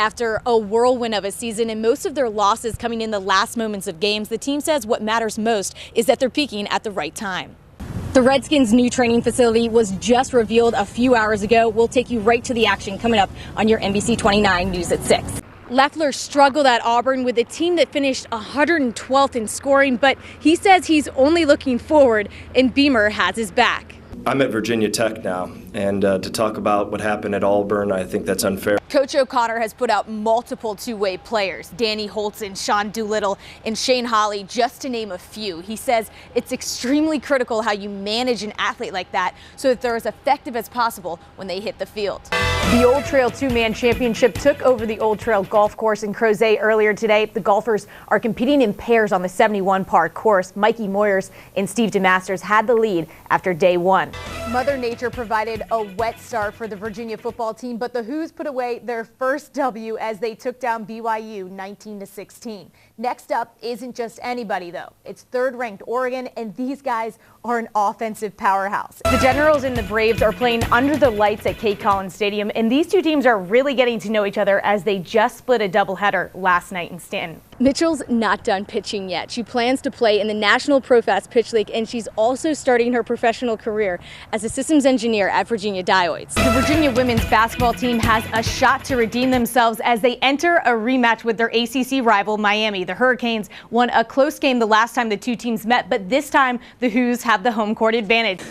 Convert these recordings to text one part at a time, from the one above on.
After a whirlwind of a season and most of their losses coming in the last moments of games, the team says what matters most is that they're peaking at the right time. The Redskins' new training facility was just revealed a few hours ago. We'll take you right to the action coming up on your NBC 29 News at 6. Leffler struggled at Auburn with a team that finished 112th in scoring, but he says he's only looking forward and Beamer has his back. I'm at Virginia Tech now, and to talk about what happened at Auburn, I think that's unfair. Coach O'Connor has put out multiple two-way players, Danny Holtzen, Sean Doolittle, and Shane Holley, just to name a few. He says it's extremely critical how you manage an athlete like that so that they're as effective as possible when they hit the field. The Old Trail two-man championship took over the Old Trail golf course in Crozet earlier today. The golfers are competing in pairs on the 71 par course. Mikey Moyers and Steve DeMasters had the lead after day one. Mother Nature provided a wet start for the Virginia football team, but the Hoos put away their first W as they took down BYU 19-16. Next up isn't just anybody, though. It's third-ranked Oregon, and these guys are an offensive powerhouse. The Generals and the Braves are playing under the lights at Kate Collins Stadium, and these two teams are really getting to know each other as they just split a doubleheader last night in Stanton. Mitchell's not done pitching yet. She plans to play in the National Pro Fast Pitch League, and she's also starting her professional career as a systems engineer at Virginia Dioids. The Virginia women's basketball team has a shot to redeem themselves as they enter a rematch with their ACC rival Miami. The Hurricanes won a close game the last time the two teams met, but this time the Hoos have the home court advantage.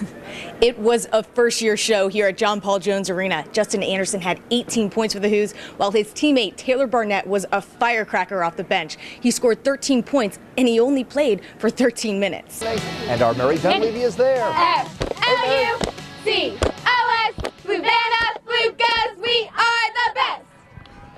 It was a first-year show here at John Paul Jones Arena. Justin Anderson had 18 points for the Hoos, while his teammate Taylor Barnett was a firecracker off the bench. He scored 13 points, and he only played for 13 minutes. And our Mary Dunleavy is there. F-L-U-C-O-S, Fluvanna, Flukas, we are the best.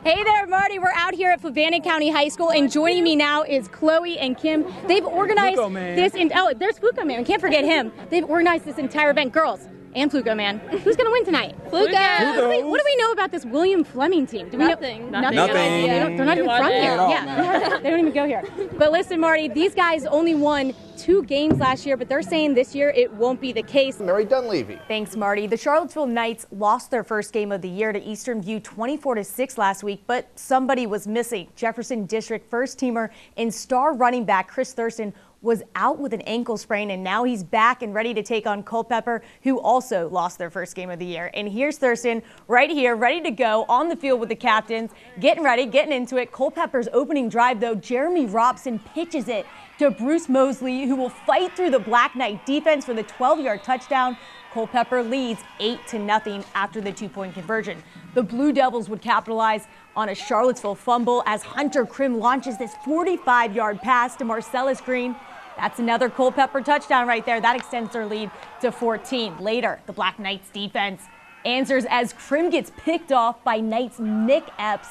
Hey there, Marty. We're out here at Fluvanna County High School, and joining me now is Chloe and Kim. They've organized this. Oh, there's Fluko Man. Can't forget him. They've organized this entire event. Girls and Fluko Man. Who's going to win tonight? Fluko. What do we know about this William Fleming team? Do we Nothing. Know? Nothing. They're not even from here. Yeah, they don't even go here. But listen, Marty, these guys only won 2 games last year, but they're saying this year it won't be the case. Mary Dunleavy. Thanks, Marty. The Charlottesville Knights lost their first game of the year to Eastern View 24-6 last week, but somebody was missing. Jefferson District first teamer and star running back Chris Thurston was out with an ankle sprain, and now he's back and ready to take on Culpeper, who also lost their first game of the year. And here's Thurston right here, ready to go on the field with the captains, getting ready, getting into it. Culpeper's opening drive, though, Jeremy Robson pitches it to Bruce Mosley, who will fight through the Black Knight defense for the 12-yard touchdown. Culpeper leads 8-0 after the 2-point conversion. The Blue Devils would capitalize on a Charlottesville fumble as Hunter Krim launches this 45-yard pass to Marcellus Green. That's another Culpeper touchdown right there. That extends their lead to 14. Later, the Black Knights defense answers as Krim gets picked off by Knights Nick Epps.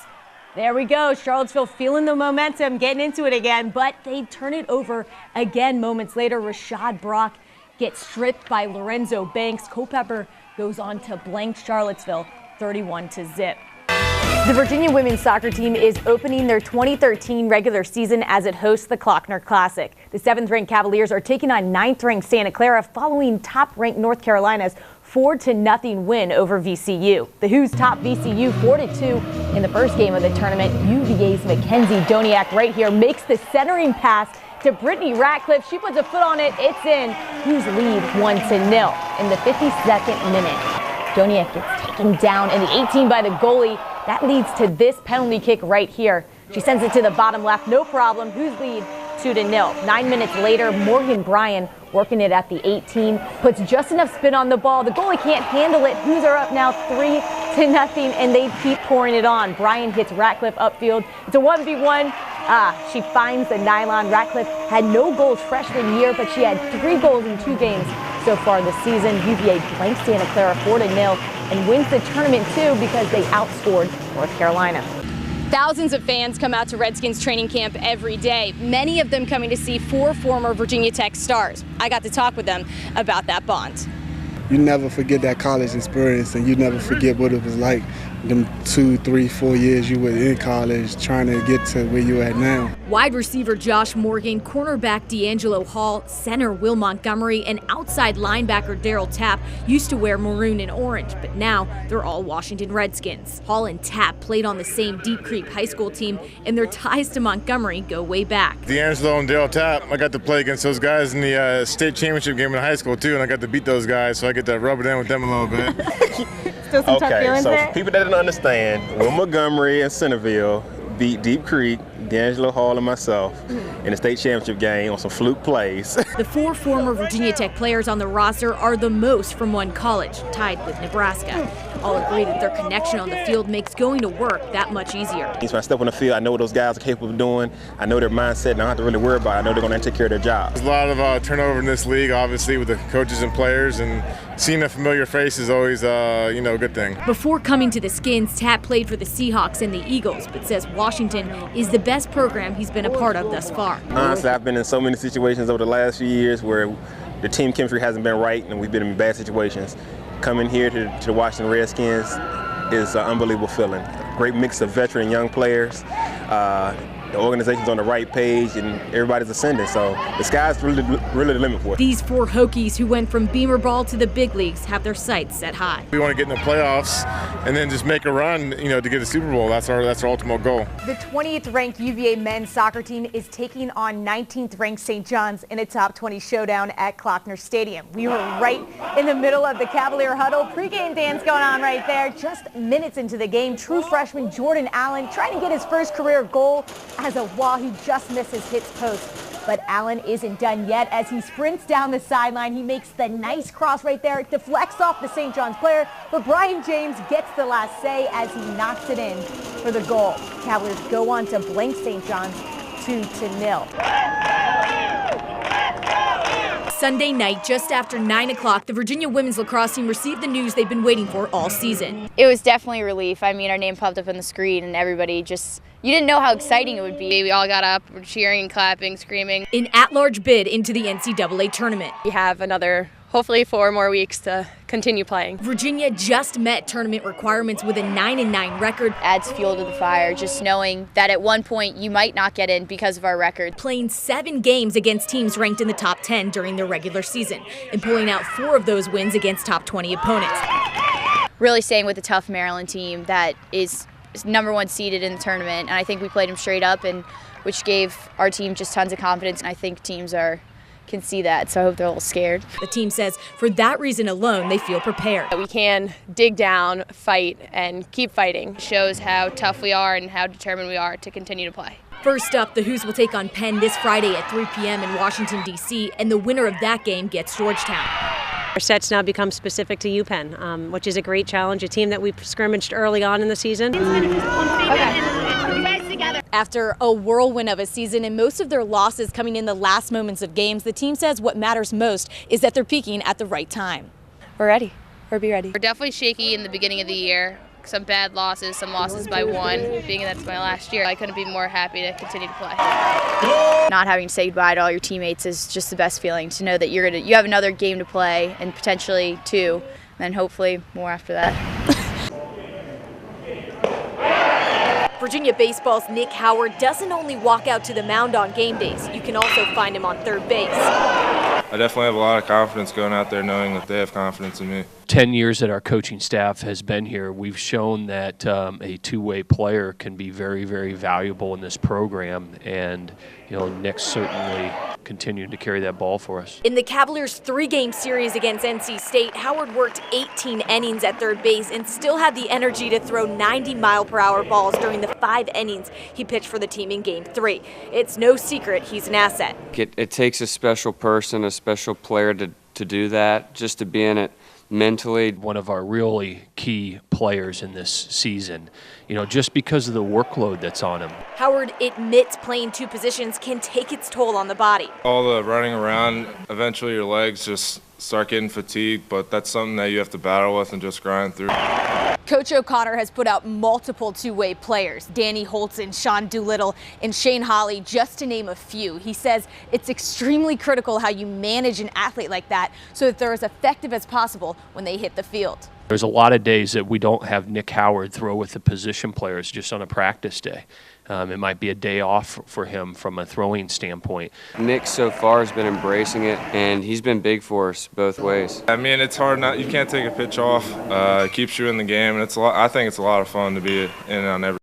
There we go. Charlottesville feeling the momentum, getting into it again, but they turn it over again moments later. Rashad Brock gets stripped by Lorenzo Banks. Culpeper goes on to blank Charlottesville 31-0. The Virginia women's soccer team is opening their 2013 regular season as it hosts the Klockner Classic. The 7th-ranked Cavaliers are taking on 9th-ranked Santa Clara following top-ranked North Carolina's 4-0 win over VCU. The Hoos topped VCU 4-2 in the first game of the tournament. UVA's Mackenzie Doniak right here makes the centering pass to Brittany Ratcliffe. She puts a foot on it. It's in. Hoos lead 1-0 in the 52nd minute. Doniak gets taken down in the 18 by the goalie. That leads to this penalty kick right here. She sends it to the bottom left, no problem. Hoos lead 2-0. 9 minutes later, Morgan Bryan working it at the 18, puts just enough spin on the ball. The goalie can't handle it. Hoos are up now 3-0, and they keep pouring it on. Bryan hits Ratcliffe upfield. It's a 1v1. She finds the nylon. Ratcliffe had no goals freshman year, but she had 3 goals in 2 games so far this season. UVA blanks Santa Clara 4-0 and wins the tournament too because they outscored North Carolina. Thousands of fans come out to Redskins training camp every day, many of them coming to see 4 former Virginia Tech stars. I got to talk with them about that bond. You never forget that college experience, and you never forget what it was like them 2, 3, 4 years you were in college, trying to get to where you at now. Wide receiver Josh Morgan, cornerback D'Angelo Hall, center Will Montgomery, and outside linebacker Darryl Tapp used to wear maroon and orange, but now they're all Washington Redskins. Hall and Tapp played on the same Deep Creek High School team, and their ties to Montgomery go way back. D'Angelo and Darryl Tapp, I got to play against those guys in the state championship game in high school too, and I got to beat those guys, so I get to rub it in with them a little bit. Still some tough feelings so there? for people that didn't understand, Will Montgomery and Centerville beat Deep Creek, D'Angelo Hall and myself in the state championship game on some fluke plays. The 4 former Virginia Tech players on the roster are the most from one college, tied with Nebraska. All agree that their connection on the field makes going to work that much easier. When I step on the field, I know what those guys are capable of doing. I know their mindset, and I don't have to really worry about it. I know they're going to take care of their job. There's a lot of turnover in this league, obviously, with the coaches and players, and seeing a familiar face is always, a good thing. Before coming to the Skins, Tapp played for the Seahawks and the Eagles, but says Washington is the best program he's been a part of thus far. Honestly, I've been in so many situations over the last few years where the team chemistry hasn't been right, and we've been in bad situations. Coming here to the Washington Redskins is an unbelievable feeling. Great mix of veteran and young players. The organization's on the right page and everybody's ascending, so the sky's really the limit for us. These 4 Hokies who went from Beamer Ball to the big leagues have their sights set high. We want to get in the playoffs and then just make a run, to get a Super Bowl. That's our ultimate goal. The 20th ranked UVA men's soccer team is taking on 19th ranked St. John's in a top 20 showdown at Klockner Stadium. We were right in the middle of the Cavalier huddle. Pre-game dance going on right there. Just minutes into the game, true freshman Jordan Allen trying to get his first career goal as a Wahoo just misses his post. But Allen isn't done yet as he sprints down the sideline. He makes the nice cross right there, deflects off the St. John's player, but Brian James gets the last say as he knocks it in for the goal. Cavaliers go on to blank St. John's 2-0. Sunday night, just after 9 o'clock, the Virginia women's lacrosse team received the news they've been waiting for all season. It was definitely a relief. I mean, our name popped up on the screen and everybody you didn't know how exciting it would be. We all got up, were cheering, clapping, screaming. An at-large bid into the NCAA tournament. We have another, hopefully 4 more weeks to continue playing. Virginia just met tournament requirements with a 9-9 record. Adds fuel to the fire, just knowing that at one point you might not get in because of our record. Playing 7 games against teams ranked in the top 10 during their regular season and pulling out 4 of those wins against top 20 opponents. Really staying with a tough Maryland team that is #1 seeded in the tournament, and I think we played them straight up, and which gave our team just tons of confidence, and I think teams can see that, so I hope they're a little scared. The team says for that reason alone, they feel prepared. We can dig down, fight, and keep fighting. It shows how tough we are and how determined we are to continue to play. First up, the Hoos will take on Penn this Friday at 3 p.m. in Washington, D.C., and the winner of that game gets Georgetown. Our sets now become specific to UPenn, which is a great challenge, a team that we scrimmaged early on in the season. After a whirlwind of a season and most of their losses coming in the last moments of games, the team says what matters most is that they're peaking at the right time. We're ready. We're ready. We're definitely shaky in the beginning of the year. Some bad losses, some losses by 1. Being that's my last year, I couldn't be more happy to continue to play. Not having to say goodbye to all your teammates is just the best feeling, to know that you have another game to play and potentially 2, and then hopefully more after that. Virginia baseball's Nick Howard doesn't only walk out to the mound on game days. You can also find him on third base. I definitely have a lot of confidence going out there knowing that they have confidence in me. 10 years that our coaching staff has been here, we've shown that a two-way player can be very, very valuable in this program, and Nick's certainly continuing to carry that ball for us. In the Cavaliers' 3-game series against NC State, Howard worked 18 innings at third base and still had the energy to throw 90-mile-per-hour balls during the 5 innings he pitched for the team in Game 3. It's no secret he's an asset. It takes a special person, a special player to do that, just to be in it mentally. One of our really key players in this season, just because of the workload that's on him. Howard admits playing 2 positions can take its toll on the body. All the running around, eventually your legs just start getting fatigued, but that's something that you have to battle with and just grind through. Coach O'Connor has put out multiple two-way players, Danny Holtzen, Sean Doolittle, and Shane Hawley, just to name a few. He says it's extremely critical how you manage an athlete like that so that they're as effective as possible when they hit the field. There's a lot of days that we don't have Nick Howard throw with the position players just on a practice day. It might be a day off for him from a throwing standpoint. Nick so far has been embracing it, and he's been big for us both ways. I mean, it's hard not. You can't take a pitch off. It keeps you in the game, and it's a lot. I think it's a lot of fun to be in on every.